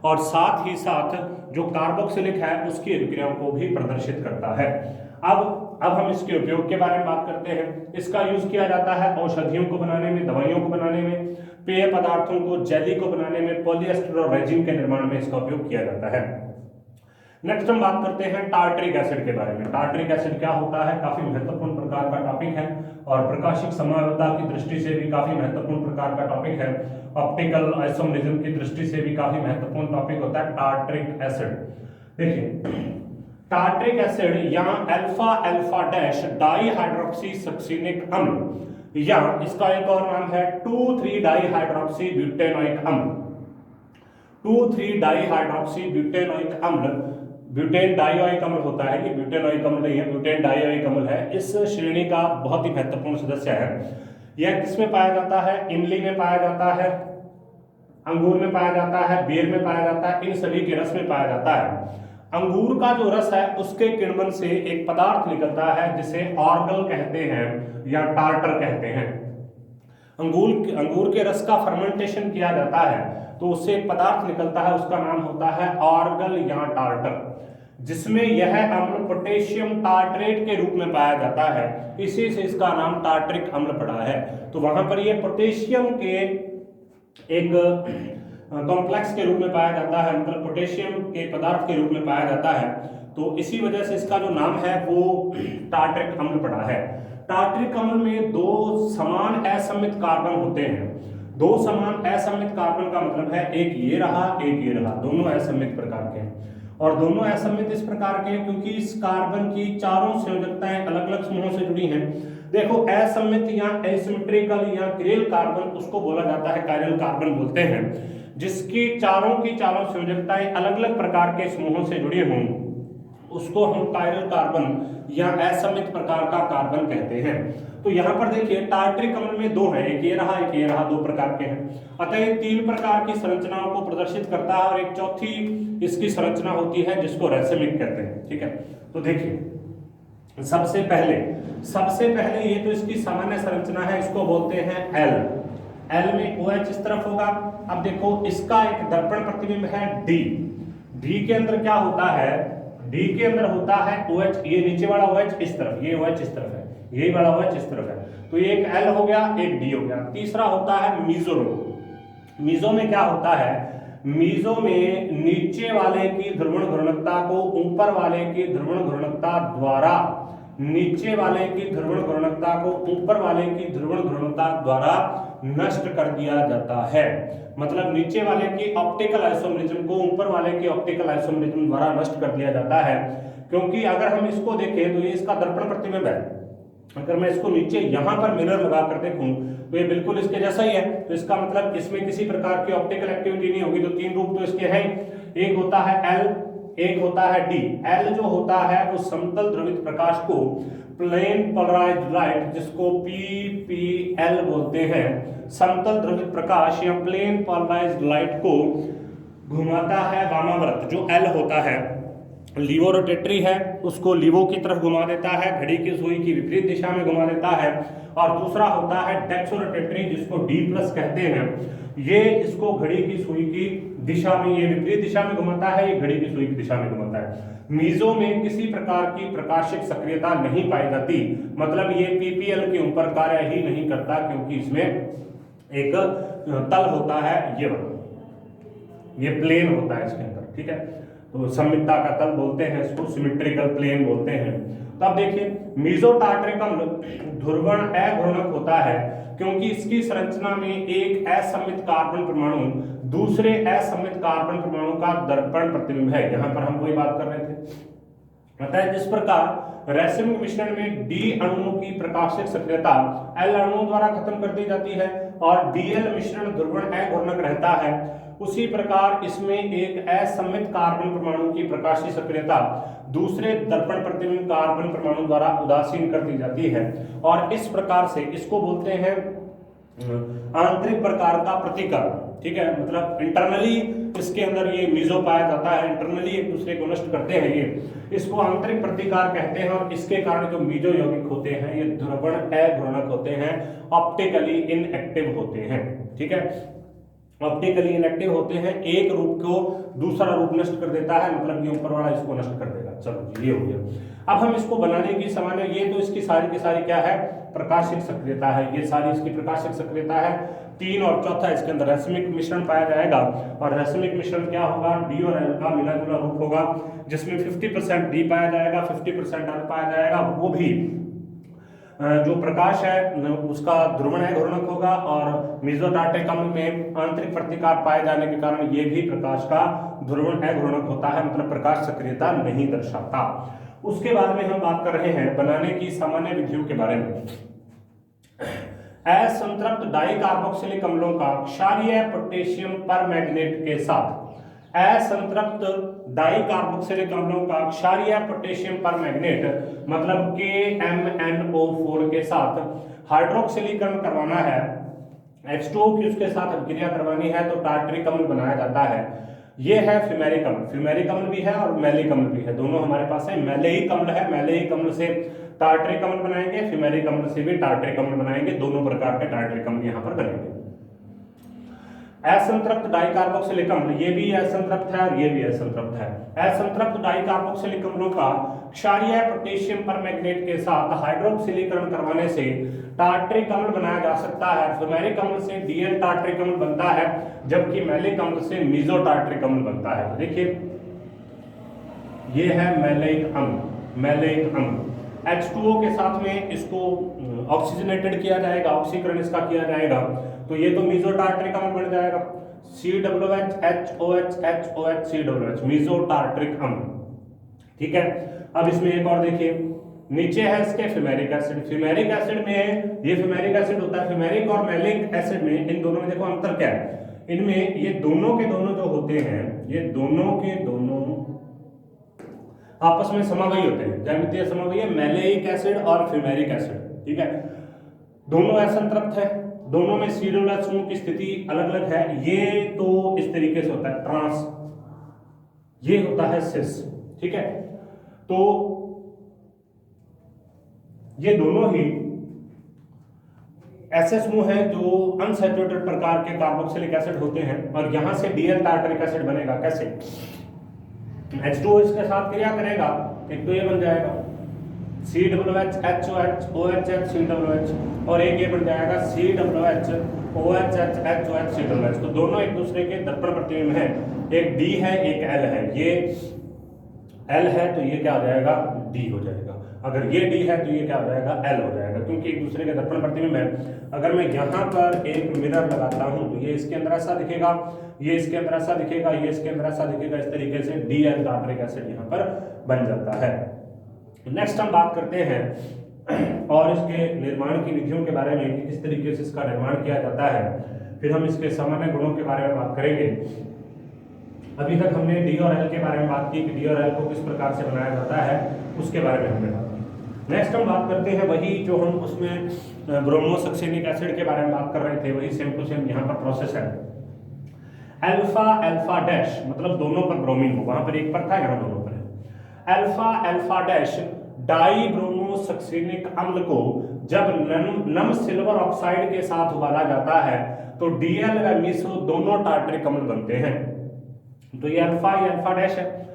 और साथ ही साथ जो कार्बोक्सिलिक है उसकी विक्रियाओं को भी प्रदर्शित करता है। अब हम इसके उपयोग के बारे में बात करते हैं। इसका यूज किया जाता है औषधियों को बनाने में, दवाइयों को बनाने में, पेय पदार्थों को, जेली को बनाने में, पॉलिएस्टर और रेजिन के निर्माण में इसका उपयोग किया जाता है। नेक्स्ट हम बात करते हैं टार्टरिक एसिड के बारे में। टार्टरिक एसिड क्या होता है, काफी महत्वपूर्ण प्रकार का टॉपिक है और प्रकाशिक समन्वयता की दृष्टि से भी काफी महत्वपूर्ण प्रकार का टॉपिक है, ऑप्टिकल आइसोमेरिज्म की दृष्टि से भी काफी महत्वपूर्ण टॉपिक होता है टार्टरिक एसिड। देखिए टार्टरिक एसिड या alpha alpha dash dihydroxy succinic अम्ल, या इसका एक और नाम है 2,3 डाइहाइड्रोक्सी ब्यूटेनोइक अम्ल। 2,3 डाइहाइड्रोक्सी ब्यूटेनोइक अम्ल, ब्यूटेन डाइओइक अम्ल होता है, ये ब्यूटेनोइक अम्ल नहीं है, ब्यूटेन डाइओइक अम्ल है। इस श्रेणी का बहुत ही महत्वपूर्ण सदस्य है। यह किसमें पाया जाता है, इमली में पाया जाता है, अंगूर में पाया जाता है, बेर में पाया जाता है, इन सभी के रस में पाया जाता है। अंगूर का जो रस है उसके किण्वन से एक पदार्थ निकलता है जिसे ऑर्गल कहते हैं या टार्टर कहते हैं। अंगूर के रस का फर्मेंटेशन किया जाता है तो उससे एक पदार्थ निकलता है, उसका नाम होता है ऑर्गल या टार्टर, जिसमें यह अम्ल पोटेशियम टार्ट्रेट के रूप में पाया जाता है, इसी से इसका नाम टार्ट्रिक अम्ल पड़ा है। तो वहां पर यह पोटेशियम के एक कॉम्प्लेक्स के रूप में पाया जाता है, मतलब पोटेशियम के पदार्थ के रूप में पाया जाता है, तो इसी वजह से इसका जो नाम है वो टार्ट्रिक अम्ल पड़ा है। टार्ट्रिक अम्ल में दो समान असम्मित कार्बन होते हैं। दो समान असम्मित कार्बन का मतलब है एक ये रहा एक ये रहा, दोनों असम्मित प्रकार के हैं। और दोनों असम्मित इस प्रकार के हैं क्योंकि इस कार्बन की चारों संयोजकताएं अलग अलग समूहों से जुड़ी हैं। देखो असम्मित या एसिमेट्रिकल या किरेल कार्बन उसको बोला जाता है, कायरल कार्बन बोलते हैं, जिसकी चारों संयोजकताएं अलग अलग प्रकार के समूहों से जुड़ी हों उसको हम कायरल कार्बन या असम्मित प्रकार का कार्बन कहते हैं। तो यहाँ पर देखिए टार्ट्रिक अम्ल में दो है, एक ये रहा, दो प्रकार के हैं। अतः ये तीन प्रकार की संरचनाओं को प्रदर्शित करता है और एक चौथी इसकी संरचना होती है जिसको रैसिमिक कहते हैं। ठीक है, तो देखिए सबसे पहले ये तो इसकी सामान्य संरचना है, इसको बोलते हैं एल में OH इस तरफ होगा। अब देखो इसका एक दर्पण प्रतिबिंब है डी के अंदर क्या होता है, डी के अंदर होता है OH, ये नीचे वाला OH इस तरफ, ये OH इस तरफ है, यही वाला OH इस तरफ है, तो ये एक L हो गया एक D हो गया। तीसरा होता है मीजो में क्या होता है, मीजो में नीचे वाले की ध्रुवण घूर्णकता को ऊपर वाले की ध्रुवण घूर्णकता द्वारा नष्ट कर दिया जाता है। मतलब नीचे वाले की ऑप्टिकल आइसोमेरिज्म को ऊपर वाले की ऑप्टिकल आइसोमेरिज्म द्वारा नष्ट कर दिया जाता है। क्योंकि अगर हम इसको देखें तो ये इसका दर्पण प्रतिबिंब है, अगर मैं इसको नीचे यहां पर मिरर लगा कर देखूं तो ये बिल्कुल इसके जैसा ही है, तो इसका मतलब इसमें किसी प्रकार की ऑप्टिकल एक्टिविटी नहीं होगी। तो तीन रूप तो इसके हैं, एक होता है एल, एक होता है डी। एल जो होता है वो समतल ध्रुवित प्रकाश को प्लेन पोलराइज्ड लाइट, जिसको PPL बोलते हैं, समतल ध्रुवित प्रकाश या प्लेन पोलराइज्ड लाइट को घुमाता है वामावर्त। जो एल होता है लीवो रोटेटरी है, उसको लीवो की तरफ घुमा देता है, घड़ी की सुई की विपरीत दिशा में घुमा देता है। और दूसरा होता है डेक्सो रोटेटरी, जिसको D+ कहते हैं, ये इसको घड़ी की सुई की दिशा में, ये विपरीत दिशा में घुमाता है, ये घड़ी की सुई की दिशा में घुमाता है। मीजो में किसी प्रकार की प्रकाशिक सक्रियता नहीं पाई जाती, मतलब ये PPL के ऊपर कार्य ही नहीं करता, क्योंकि इसमें एक तल होता है, ये प्लेन होता है इसके अंदर। ठीक है, तो सममितता का तल बोलते हैं इसको, सिमेट्रिकल प्लेन बोलते हैं। तो अब देखिए मीजो टार्ट्रिक अम्ल ध्रुवण अघूर्णक होता है क्योंकि इसकी संरचना में एक असम्मित कार्बन परमाणु दूसरे असम्मित कार्बन परमाणु का दर्पण प्रतिबिंब है। यहां पर हम वही बात कर रहे थे। अतः जिस प्रकार रैसिमिक मिश्रण में D अणुओं की प्रकाशिक सक्रियता L अणुओं द्वारा खत्म कर दी जाती है और Dl मिश्रण ध्रुवण अघूर्णक रहता है, उसी प्रकार इसमें एक असम्मित कार्बन परमाणु की प्रकाशीय सक्रियता दूसरे दर्पण प्रतिबिंब कार्बन परमाणु द्वारा उदासीन कर दी जाती है। और इस प्रकार से इसको बोलते हैं आंतरिक प्रकार का प्रतिकरण। ठीक है, मतलब इंटरनली इसके अंदर ये मीजो पाया जाता है, इंटरनली एक दूसरे को नष्ट करते हैं, ये इसको आंतरिक प्रतिकार कहते हैं। और इसके कारण जो मीजो यौगिक होते हैं ये ध्रुवण अघूर्णक होते हैं, ऑप्टिकली इनएक्टिव होते हैं। ठीक है, ऑप्टिकली इनएक्टिव होते हैं, एक रूप को दूसरा रूप नष्ट कर देता है, मतलब ये ऊपर वाला इसको नष्ट कर देगा। चलो जी, ये हो गया। अब हम इसको बनाने की सामान्य, ये तो इसकी सारी की सारी क्या है, प्रकाशिक सक्रियता है, ये सारी इसकी प्रकाशिक सक्रियता है। तीन और चौथा इसके अंदर रैसिमिक मिश्रण पाया जाएगा और रैसिमिक मिश्रण क्या होगा, D और L का मिला जुला रूप होगा, जिसमें 50% D पाया जाएगा, 50% L पाया जाएगा। वो भी जो प्रकाश है उसका ध्रुवण अघूर्णक होगा और मीजो टार्ट्रिक अम्ल में आंतरिक प्रतिकार पाए जाने के कारण ये भी प्रकाश का ध्रुवण अघूर्णक होता है, मतलब प्रकाश सक्रियता नहीं दर्शाता। उसके बाद में हम बात कर रहे हैं बनाने की सामान्य विधियों के बारे में। असंतृप्त डाइकार्बोक्सिलिक अम्लों का क्षारीय पोटेशियम परमैंगनेट के साथ, असंतृप्त डाइकार्बोक्सिलिक अम्लों का क्षारीय पोटेशियम परमैंगनेट मतलब KMnO4 के साथ हाइड्रोक्सिलीकरण करवाना है, H2O की उसके साथ अभिक्रिया करवानी है तो टार्ट्रिक अम्ल बनाया जाता है। ये है फ्यूमेरिक अम्ल, फ्यूमेरिक अम्ल भी है और मैलिक अम्ल भी है, दोनों हमारे पास है। मैलेइक अम्ल है, मैलेइक अम्ल से टार्टरिक अम्ल बनाएंगे, फ्यूमेरिक अम्ल से भी टार्टरिक अम्ल बनाएंगे, दोनों प्रकार के टार्टरिक अम्ल यहाँ पर बनेंगे। असंतृप्त डाइकार्बोक्सिलिक अम्ल, ये भी असंतृप्त है और ये भी असंतृप्त है। असंतृप्त डाइकार्बोक्सिलिक अम्लों का क्षारीय पोटेशियम परमैंगनेट के साथ हाइड्रोक्सिलीकरण करवाने से टार्टरिक अम्ल बनाया जा सकता है। फ्यूमेरिक अम्ल से डीएल टार्टरिक अम्ल बनता है, जबकि मैलिक अम्ल से मीजो टार्टरिक अम्ल बनता है। देखिए ये है मैलेइक अम्ल, मैलेइक अम्ल H2O के साथ में इसको ऑक्सीजनेटेड किया जाएगा, ऑक्सीकरण इसका किया जाएगा, तो ये तो मीजो टार्टरिक अम्ल बन जाएगा, COOH मीजो टार्टरिक अम्ल। ठीक है, अब इसमें एक और देखिए, नीचे है इसके फ्यूमेरिक एसिड, फ्यूमेरिक एसिड में ये फ्यूमेरिक एसिड होता है, फ्यूमेरिक और मैलिक एसिड में इन दोनों में देखो अंतर क्या है, इनमें ये दोनों के दोनों जो होते हैं, ये दोनों के दोनों आपस में समावयी होते हैं, ज्यामितीय समावयी, मैलेइक एसिड और फ्यूमेरिक एसिड। ठीक है, दोनों असंतृप्त है, दोनों में C समूह की स्थिति अलग अलग है। ये तो इस तरीके से होता है ट्रांस, ये होता है सिस। ठीक है, तो ये दोनों ही ऐसे समूह हैं जो अनसैचुरेटेड प्रकार के कार्बोक्सिलिक एसिड होते हैं, और यहां से डीएल टार्टरिक एसिड बनेगा। कैसे? H2O इसके साथ क्रिया करेगा, एक तो ये बन जाएगा COOH HOH OHH COOH, और एक ये बन जाएगा COOH OHH COOH। तो दोनों एक दूसरे के दर्पण प्रतिबिंब हैं, एक D है एक L है, ये L है तो ये क्या हो जाएगा, D हो जाएगा, अगर ये D है तो ये क्या हो जाएगा, L हो जाएगा, क्योंकि एक दूसरे के दर्पण प्रतिबिंब है। अगर मैं यहाँ पर एक मिरर लगाता हूँ तो ये इसके अंदर ऐसा दिखेगा, ये इसके अंदर ऐसा दिखेगा, ये इसके अंदर ऐसा दिखेगा, इस तरीके से DL टार्टरिक एसिड यहाँ पर बन जाता है। नेक्स्ट हम बात करते हैं और इसके निर्माण की विधियों के बारे में, किस तरीके से इसका निर्माण किया जाता है, फिर हम इसके सामान्य गुणों के बारे में बात करेंगे। अभी तक हमने D और L के बारे में बात की कि D और L को किस प्रकार से बनाया जाता है, उसके बारे में हमने बात की। नेक्स्ट हम बात करते हैं वही जो हम उसमें ब्रोमोसक्सेनिक एसिड के बारे में बात कर रहे थे, वही सेम टू सेम यहाँ पर प्रोसेस है। अल्फा अल्फा डैश मतलब दोनों पर ब्रोमीन हो, वहां पर एक पर था, यहाँ दोनों पर है। अल्फा अल्फा डैश डाई ब्रोमोसक्सेनिक अम्ल को जब नम सिल्वर ऑक्साइड के साथ उबाला जाता है तो डीएल व मीसो दोनों टार्टरिक अम्ल बनते हैं। तो ये अल्फा डैश है,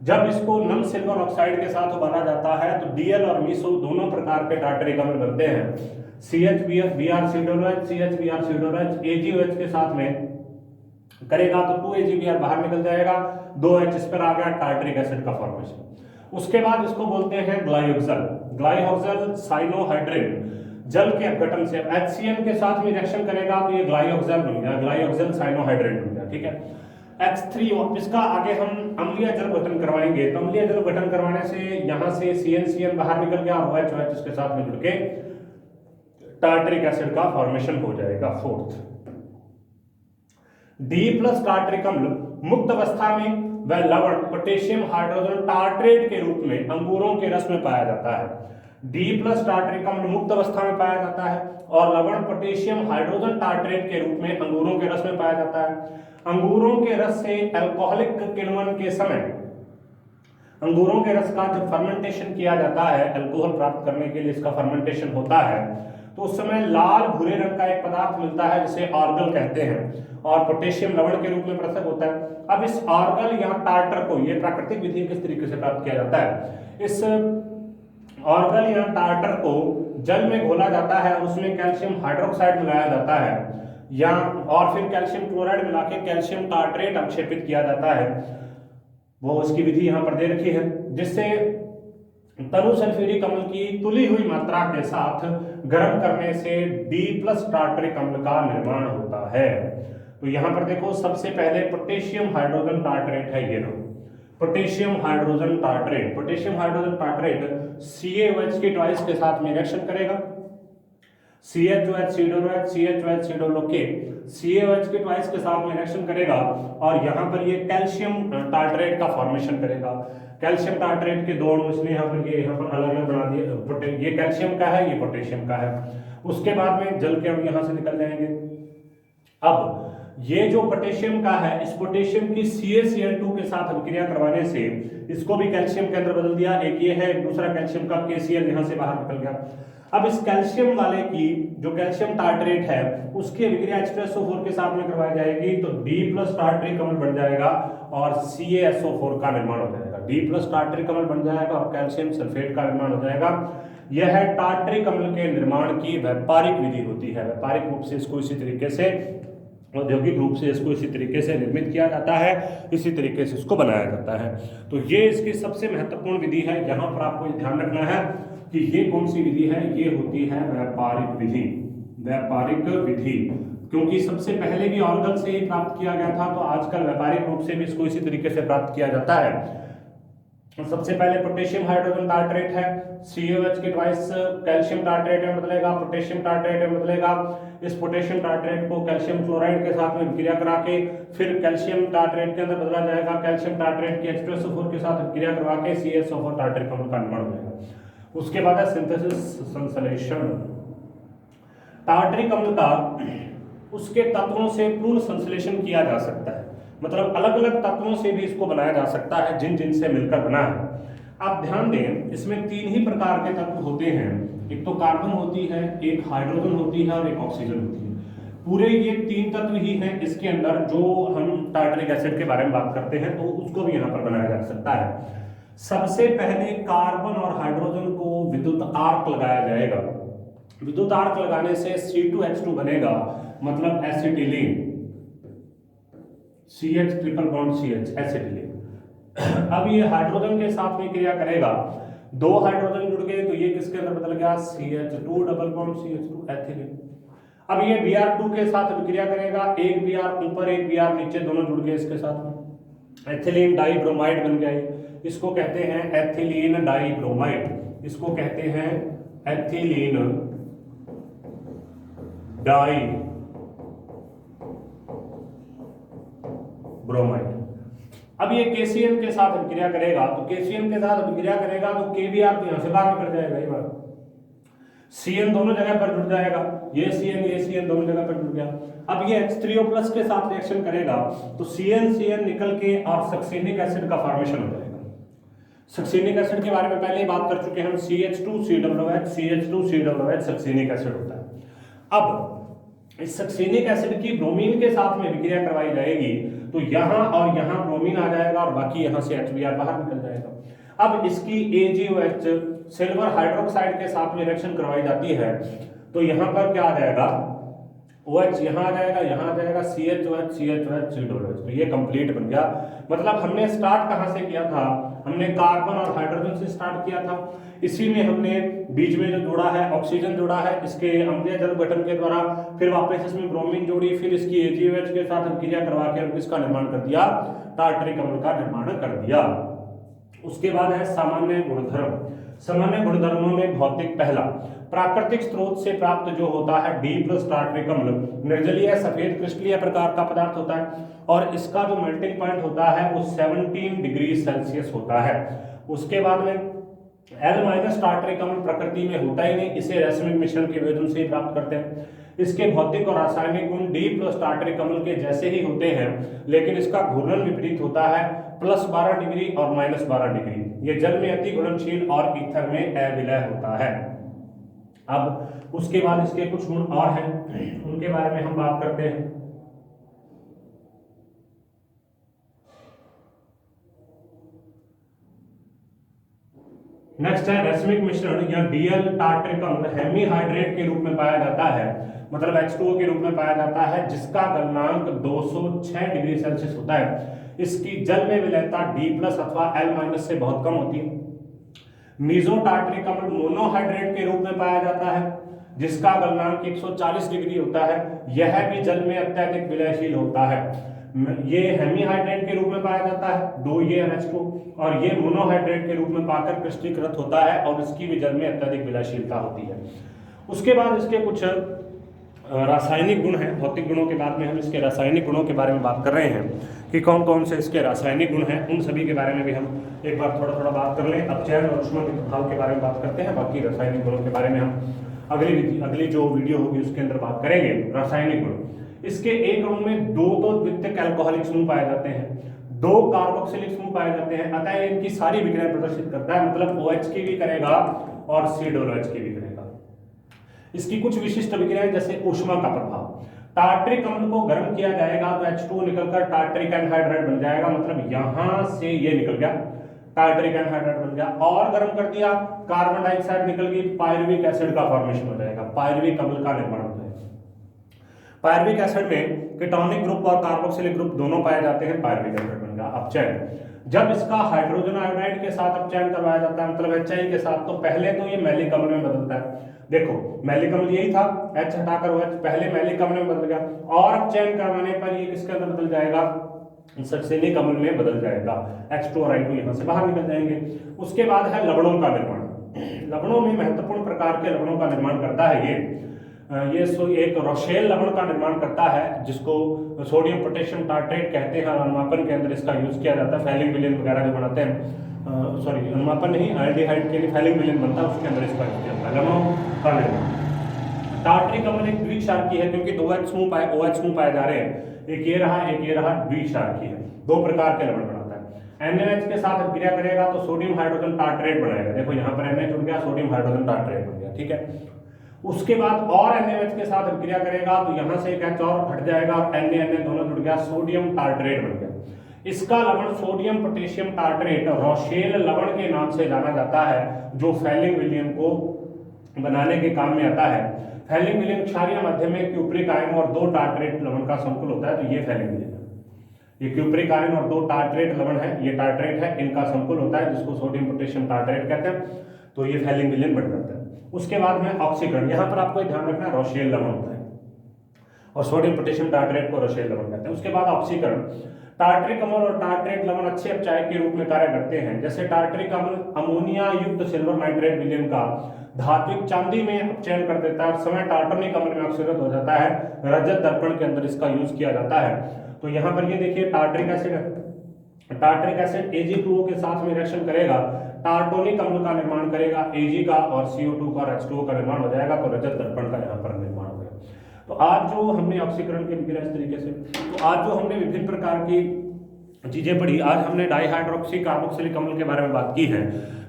जब इसको नम सिल्वर ऑक्साइड के साथ उबाला जाता है तो डीएल और मीसो दोनों प्रकार के टार्टरिक अम्ल बनते हैं। CHBr AgOH के साथ में करेगा तो 2AgBr बाहर निकल जाएगा, 2H इस पर आ गया, टार्टरिक एसिड का फॉर्मेशन। उसके बाद इसको बोलते हैं ग्लाइऑक्सल, ग्लाइऑक्सल साइनोहाइड्रिन, जल के अपघटन से HCl के साथ में रिएक्शन करेगा तो ये ग्लाइऑक्सल बन गया, ग्लाइऑक्सल साइनोहाइड्रिन बन गया। ठीक है, H3O, इसका आगे हम अम्लीय जल गठन करवाएंगे, तो अम्लीय जल गठन करवाने से यहाँ से CnCl बाहर निकल गया और OH इसके साथ में जुड़ के टार्टरिक एसिड का फॉर्मेशन हो जाएगा। फोर्थ, D+ टार्टरिक अम्ल मुक्त अवस्था में वह लवण पोटेशियम हाइड्रोजन टार्ट्रेट के रूप में अंगूरों के रस में पाया जाता है। D+ टार्टरिक अम्ल मुक्त अवस्था में पाया जाता है और लवण पोटेशियम हाइड्रोजन टार्ट्रेट के रूप में अंगूरों के रस में पाया जाता है। अंगूरों के रस से अल्कोहलिक किण्वन के समय, अंगूरों के रस का जब फर्मेंटेशन किया जाता है, अल्कोहल प्राप्त करने के लिए इसका फर्मेंटेशन होता है, तो उस समय लाल भूरे रंग का एक पदार्थ मिलता है जिसे ऑर्गल कहते हैं और पोटेशियम लवण के रूप में पृथक होता है। अब इस ऑर्गल या टार्टर को, ये प्राकृतिक विधि किस तरीके से प्राप्त किया जाता है, इस ऑर्गल या टार्टर को जल में घोला जाता है, उसमें कैल्शियम हाइड्रोक्साइड मिलाया जाता है या और फिर कैल्शियम क्लोराइड मिला के कैल्शियम टार्ट्रेट अवक्षेपित किया जाता है, वो उसकी विधि यहाँ पर दे रखी है, जिससे तनु सल्फ्यूरिक अम्ल की तुली हुई मात्रा के साथ गर्म करने से D+ टार्टरिक अम्ल का निर्माण होता है। तो यहाँ पर देखो, सबसे पहले पोटेशियम हाइड्रोजन टार्टरेट है, ये लो potassium hydrogen tartrate, potassium hydrogen tartrate CaOH के ट्वाइस के साथ में रिएक्शन करेगा, CHOH CaOH के ट्वाइस के साथ में रिएक्शन करेगा और यहाँ पर ये कैल्शियम टार्टरेट का फॉर्मेशन करेगा। कैल्शियम टार्टरेट के दो अणु इसलिए यहाँ पर अलग अलग बना दिए, ये कैल्शियम का है, ये पोटेशियम का है। उसके बाद में जल के अणु यहाँ से निकल जाएंगे। अब ये जो पोटेशियम का है, इस पोटेशियम की CaCl2 के साथ अभिक्रिया करवाने से इसको भी कैल्शियम के अंदर बदल दिया। एक ये है, दूसरा कैल्शियम का KCl यहां से बाहर निकल गया। अब इस कैल्शियम वाले की जो कैल्शियम टार्टरेट है उसकी अभिक्रिया H2SO4 के साथ में करवाई जाएगी, तो D+ टार्टरिक अम्ल बन जाएगा और CaSO4 का निर्माण हो जाएगा। D+ टार्टरिक अम्ल बन जाएगा और कैल्शियम सल्फेट का निर्माण हो जाएगा। यह टार्टरिक अम्ल के निर्माण की व्यापारिक विधि होती है। व्यापारिक रूप से इसको इसी तरीके से, औद्योगिक रूप से इसको इसी तरीके से निर्मित किया जाता है, इसी तरीके से इसको बनाया जाता है। तो ये इसकी सबसे महत्वपूर्ण विधि है। यहाँ पर आपको ध्यान रखना है कि ये कौन सी विधि है, ये होती है व्यापारिक विधि। व्यापारिक विधि क्योंकि सबसे पहले भी ऑर्गन से ही प्राप्त किया गया था, तो आजकल व्यापारिक रूप से भी इसको इसी तरीके से प्राप्त किया जाता है। सबसे पहले पोटेशियम हाइड्रोजन टार्टरेट है, COH के ट्वाइस कैल्शियम टार्टरेट में बदलेगा, पोटेशियम टार्टरेट में बदलेगा। इस पोटेशियम टार्टरेट को कैल्शियम क्लोराइड के साथ में विक्रिया करा के फिर कैल्शियम टार्टरेट के अंदर बदला जाएगा। कैल्शियम टार्टरेट की H2SO4 के साथ विक्रिया करवा के CaSO4 टार्टरिक अम्ल का निर्माण हो जाएगा। उसके बाद है सिंथेसिस, संश्लेषण। टार्टरिक अम्ल का उसके तत्वों से पूर्ण संश्लेषण किया जा सकता है, मतलब अलग अलग तत्वों से भी इसको बनाया जा सकता है जिन जिन से मिलकर बना है। आप ध्यान दें, इसमें 3 ही प्रकार के तत्व होते हैं। एक तो कार्बन होती है, एक हाइड्रोजन होती है और एक ऑक्सीजन होती है। पूरे ये 3 तत्व ही हैं इसके अंदर। जो हम टार्टरिक एसिड के बारे में बात करते हैं तो उसको भी यहाँ पर बनाया जा सकता है। सबसे पहले कार्बन और हाइड्रोजन को विद्युत आर्क लगाया जाएगा। विद्युत आर्क लगाने से C2H2 बनेगा, मतलब acetylene, CH triple bond CH acetylene. अब ये हाइड्रोजन के साथ में क्रिया करेगा, 2 हाइड्रोजन जुड़ गए तो ये किसके अंदर बदल गया, CH2 double bond CH2 ethylene. अब ये Br2 के साथ विक्रिया करेगा, एक Br ऊपर एक Br नीचे, दोनों जुड़ गए इसके साथ में, एथिलीन डाइब्रोमाइड बन गया। इसको कहते हैं एथिलीन डाइब्रोमाइड, इसको कहते हैं एथिलीन डाई ब्रोमाइड। अब ये KCl के साथ अभिक्रिया करेगा, तो KCl के साथ अभिक्रिया करेगा तो KBr तो यहां से बाहर निकल जाएगा, ये बात CN दोनों जगह पर जुड़ जाएगा, ये CN दोनों जगह पर जुड़ गया। अब ये H3O+ के साथ रिएक्शन करेगा तो CN निकल के और सक्सेनिक एसिड का फॉर्मेशन हो जाएगा। सक्सेनिक एसिड के बारे में पहले ही बात कर चुके हैं हम, CH2COOH सक्सेनिक एसिड होता है। अब इस सक्सेनिक एसिड की ब्रोमीन के साथ में विक्रिया करवाई जाएगी तो यहाँ और यहाँ ब्रोमीन आ जाएगा और बाकी यहाँ से HBr बाहर निकल जाएगा। अब इसकी AgOH सिल्वर हाइड्रोक्साइड के साथ में रिएक्शन करवाई जाती है तो यहाँ पर क्या आ जाएगा, OH यहाँ आ जाएगा, यहाँ आ जाएगा, CHOH, तो ये कंप्लीट बन गया। मतलब हमने स्टार्ट कहाँ से किया था, हमने कार्बन और हाइड्रोजन से स्टार्ट किया था। इसी में हमने बीच में जो जोड़ा है ऑक्सीजन जोड़ा है इसके अम्लीय जल गठन के द्वारा, फिर वापस इसमें ब्रोमीन जोड़ी, फिर इसकी AgOH के साथ क्रिया करवा के इसका निर्माण कर दिया, टार्टरिक अम्ल का निर्माण कर दिया। उसके बाद है सामान्य गुणधर्म। सामान्य गुणधर्मों में भौतिक, पहला प्राकृतिक स्रोत से प्राप्त जो होता है D+ टार्टरिक अम्ल निर्जलीय सफेद क्रिस्टलीय प्रकार का पदार्थ होता है और इसका जो मेल्टिंग पॉइंट होता है वो 17 डिग्री सेल्सियस होता है। उसके बाद में L- टार्टरिक अम्ल प्रकृति में होता ही नहीं, इसे रासायनिक मिश्रण के वियोजन से ही प्राप्त करते हैं। इसके भौतिक और रासायनिक गुण D+ टार्टरिक अम्ल के जैसे ही होते हैं, लेकिन इसका घूर्णन विपरीत होता है, +12 डिग्री और -12 डिग्री। ये जल में अति घुलनशील और ईथर में अविलय होता है। अब उसके बाद इसके कुछ गुण और हैं, उनके बारे में हम बात करते हैं। नेक्स्ट है रैसमिक मिश्रण या DL टार्टरिक अम्ल हेमीहाइड्रेट के रूप में पाया जाता है, मतलब H2O के रूप में पाया जाता है, जिसका गलनांक 206 डिग्री सेल्सियस होता है। इसकी जल में विलयता D+ अथवा L- से बहुत कम होती है। मीजो टार्टरिक अम्ल मोनोहाइड्रेट के रूप में पाया जाता है, जिसका गलनांक 140 डिग्री होता है। यह भी जल में अत्यधिक विलयशील होता है। ये हेमीहाइड्रेट के रूप में पाया जाता है, 2 ये NH2, और ये मोनोहाइड्रेट के रूप में पाकर क्रिस्टलीकृत होता है और इसकी भी जल में अत्यधिक विलयशीलता होती है। उसके बाद इसके कुछ रासायनिक गुण हैं। भौतिक गुणों के बाद में हम इसके रासायनिक गुणों के बारे में बात कर रहे हैं कि कौन कौन से इसके रासायनिक गुण हैं, उन सभी के बारे में भी हम एक बार थोड़ा बात कर लें। अपचयन और ऊष्मा के प्रभाव के बारे में बात करते हैं, बाकी रासायनिक गुणों के बारे में हम अगली जो वीडियो होगी उसके अंदर बात करेंगे। रासायनिक गुण, इसके एक अणु में दो तो द्वितीयक अल्कोहलिक समूह पाए जाते हैं, दो कार्बोक्सिलिक समूह पाए जाते हैं, अतः इनकी सारी विक्रियाएं प्रदर्शित करता है, मतलब OH की भी करेगा और C⸕OH की भी करेगा। इसकी कुछ विशिष्ट विक्रियाएं जैसे ऊष्मा का प्रभाव, टार्ट्रिक अम्ल को गर्म किया जाएगा तो H2 निकलकर टार्ट्रिक एनहाइड्राइड बन जाएगा, मतलब यहां से ये निकल गया टार्ट्रिक एनहाइड्राइड बन गया, और गर्म कर दिया कार्बन डाइऑक्साइड निकल गई, पायरुविक एसिड का फॉर्मेशन हो जाएगा, पायरुविक अम्ल का निर्माण हो जाएगा। पायरुविक एसिड में कीटोनिक ग्रुप और कार्बोक्सिलिक ग्रुप दोनों पाए जाते हैं, पायरुविक एसिड बन गया। अपचयन, जब इसका हाइड्रोजन आयोडाइड के साथ अपचयन करवाया जाता है, मतलब HI के साथ, तो पहले तो ये मैलिक अम्ल में बदलता है। देखो मैलिक अम्ल यही था, H हटाकर OH, पहले मैलिक अम्ल में बदल गया, और अपचयन करवाने पर ये किसके अंदर बदल जाएगा, सक्सेनिक अम्ल में बदल जाएगा, H2 और I2 यहाँ से बाहर निकल जाएंगे। उसके बाद है लवणों का निर्माण। लवणों में महत्वपूर्ण प्रकार के लवणों का निर्माण करता है ये एक रोशेल लवण का निर्माण करता है, जिसको सोडियम पोटेशियम टार्ट्रेट कहते हैं, और अनुमापन के अंदर इसका यूज किया जाता है। फैलिंग विलेन वगैरह जो बनाते हैं, सॉरी अनुमापन नहीं, एल्डिहाइड के लिए फैलिंग विलेन बनता है, उसके अंदर इसका यूज किया जाता है। लवणों का निर्माण, टार्ट्रिक अम्ल एक द्विक्षारकी है, क्योंकि दो OH समूह पाए जा रहे हैं, एक ये रहा द्विक्षारकी है, दो प्रकार के लवण बनाता है। NaOH के साथ क्रिया करेगा तो सोडियम हाइड्रोजन टार्ट्रेट बनाएगा, देखो यहाँ पर NH जुड़ गया, सोडियम हाइड्रोजन टार्ट्रेट बन गया, ठीक है। उसके बाद और NaOH के साथ क्रिया करेगा तो यहाँ से एक H और हट जाएगा, और Na दोनों जुड़ गया, सोडियम टार्ट्रेट बन गया। इसका लवण सोडियम पोटेशियम टार्ट्रेट रोशेल लवण के नाम से जाना जाता है, जो फैलिंग विलयन को बनाने के काम में आता है। फैलिंग विलयन क्षारीय माध्यम में क्यूप्रिक आयन और दो टार्ट्रेट लवण का संकुल होता है, तो ये फैलिंग विलयन है। ये क्यूप्रिक आयन और दो टार्ट्रेट लवण है, ये टार्ट्रेट है, इनका संकुल होता है, जिसको सोडियम पोटेशियम टार्ट्रेट कहते हैं, तो ये फैलिंग विलयन बन जाता है। उसके बाद में ऑक्सीकरण, यहाँ पर आपको ध्यान रखना रोशेल लवण होता है, और सोडियम पोटेशियम टार्ट्रेट को रोशेल लवण कहते हैं। उसके बाद ऑक्सीकरण, टार्ट्रिक अम्ल और टार्ट्रेट लवण अच्छे अपचायक के रूप में कार्य करते हैं। जैसे टार्ट्रिक अम्ल अमोनिया युक्त सिल्वर नाइट्रेट विलयन का धात्विक चांदी में अपचयन कर देता है, समय टार्टनिक अम्ल में ऑक्सीकृत हो जाता है, रजत दर्पण के अंदर इसका यूज किया जाता है। तो यहाँ पर ये देखिए टार्ट्रिक एसिड Ag2O के साथ में रिएक्शन करेगा, टार्टोनिक अम्ल का निर्माण करेगा, Ag का, और CO2 का और H2O का निर्माण हो जाएगा, तो रजत दर्पण का यहाँ पर निर्माण हो गया। तो आज जो हमने ऑक्सीकरण की विक्रिया इस तरीके से, तो आज जो हमने विभिन्न प्रकार की चीजें पढ़ी, आज हमने डाइहाइड्रोक्सी कार्बोक्सिलिक अम्ल के बारे में बात की है,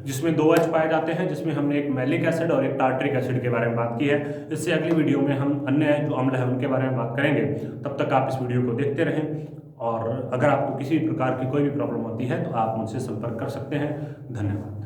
जिसमें दो H पाए जाते हैं, जिसमें हमने एक मैलिक एसिड और एक टार्ट्रिक एसिड के बारे में बात की है। इससे अगली वीडियो में हम अन्य जो अम्ल है उनके बारे में बात करेंगे। तब तक आप इस वीडियो को देखते रहें, और अगर आपको किसी प्रकार की कोई भी प्रॉब्लम होती है तो आप मुझसे संपर्क कर सकते हैं। धन्यवाद।